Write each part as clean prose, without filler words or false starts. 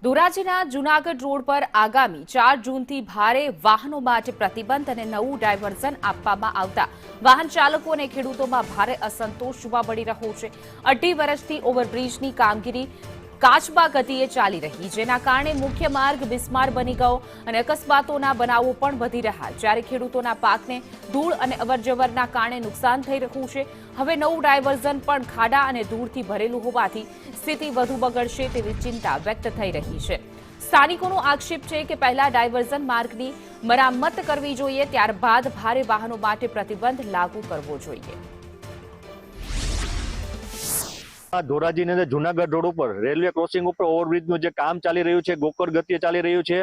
ધોરાજીના Junagadh road પર આગામી 4 જૂનથી ભારે વાહનો માટે પ્રતિબંધ અને નવું ડાયવર્ઝન આપવામાં આવતા વાહન ચાલકો અને ખેડૂતોમાં ભારે અસંતોષ જોવા મળી રહ્યો છે। 2.5 વર્ષથી ઓવરબ્રિજની કામગીરી કાચબા ગતિએ ચાલી રહી, જેના કારણે મુખ્ય માર્ગ બિસ્માર બની ગયો અને અકસ્માતોના બનાવો પણ વધી રહ્યા, જ્યારે ખેડૂતોના પાકને ધૂળ અને અવરજવરના કારણે નુકસાન થઈ રહ્યું છે। હવે નવું ડાયવર્ઝન પણ ખાડા અને ધૂળથી ભરેલું હોવાથી સ્થિતિ વધુ બગડશે તેવી ચિંતા વ્યક્ત થઈ રહી છે। સ્થાનિકોનો આક્ષેપ છે કે પહેલા ડાયવર્ઝન માર્ગની મરામત કરવી જોઈએ, ત્યારબાદ ભારે વાહનો માટે પ્રતિબંધ લાગુ કરવો જોઈએ। ધોરાજી ને જૂનાગઢ રોડ ઉપર રેલવે ક્રોસિંગ ઉપર ઓવરબ્રિજનું જે કામ ચાલી રહ્યું છે ગોકળ ગતિએ ચાલી રહ્યું છે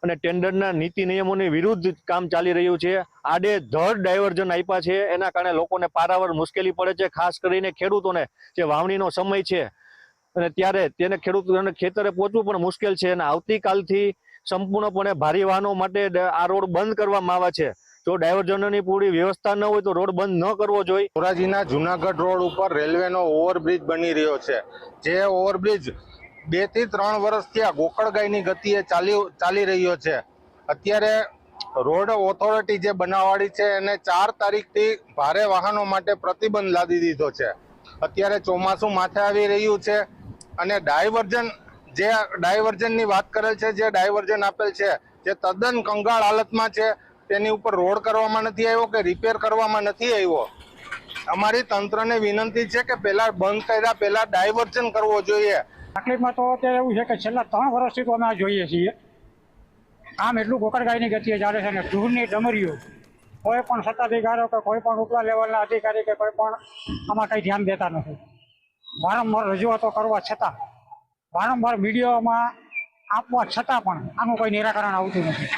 અને ટેન્ડરના નીતિ નિયમોની વિરુદ્ધ કામ ચાલી રહ્યું છે। આડેધડ ડાયવર્ઝન આપ્યા છે, એના કારણે લોકોને પારાવાર મુશ્કેલી પડે છે, ખાસ કરીને ખેડૂતોને જે વાવણીનો સમય છે અને ત્યારે તેને ખેડૂતોને ખેતરે પહોંચવું પણ મુશ્કેલ છે અને આવતીકાલથી સંપૂર્ણપણે ભારે વાહનો માટે આ રોડ બંધ કરવામાં આવે છે। જો ડાયવર્ઝનની પૂરી વ્યવસ્થા ન હોય તો રોડ બંધ ન કરવો જોઈએ। ધોરાજીના જૂનાગઢ રોડ ઉપર રેલવેનો ઓવરબ્રિજ બની રહ્યો છે, જે ઓવરબ્રિજ 2 થી 3 વર્ષથી આ ગોકળગાયની ગતિએ ચાલી રહ્યો છે। અત્યારે રોડ ઓથોરિટી જે બનાવવાળી છે એને 4 તારીખથી ભારે વાહનો માટે પ્રતિબંધ લાદી દીધો છે। અત્યારે ચોમાસું માથે આવી રહ્યું છે અને ડાયવર્ઝનની વાત કરેલ છે, જે ડાયવર્ઝન આપેલ છે જે તદ્દન કંગાળ હાલતમાં છે, તેની ઉપર રોડ કરવામાં નથી આવ્યો કે રિપેર કરવામાં નથી આવ્યો। અમારી તંત્રને વિનંતી છે કે પહેલા બંધ કર્યા પહેલા ડાયવર્ઝન કરવો જોઈએ। તકલીફમાં તો અત્યારે એવું છે કે છેલ્લા 3 વર્ષથી તો અમે આ જોઈએ છીએ, આમ એટલું ગોકળગાયની ગતિએ ચાલે છે ને ધૂળની ડમરીઓ, કોઈ પણ સત્તાધિકારીઓ કે કોઈ પણ ઉપલા લેવલના અધિકારી કે કોઈ પણ આમાં કંઈ ધ્યાન દેતા નથી। વારંવાર રજૂઆતો કરવા છતાં, વારંવાર મીડિયામાં આપવા છતાં પણ આનું કોઈ નિરાકરણ આવતું નથી।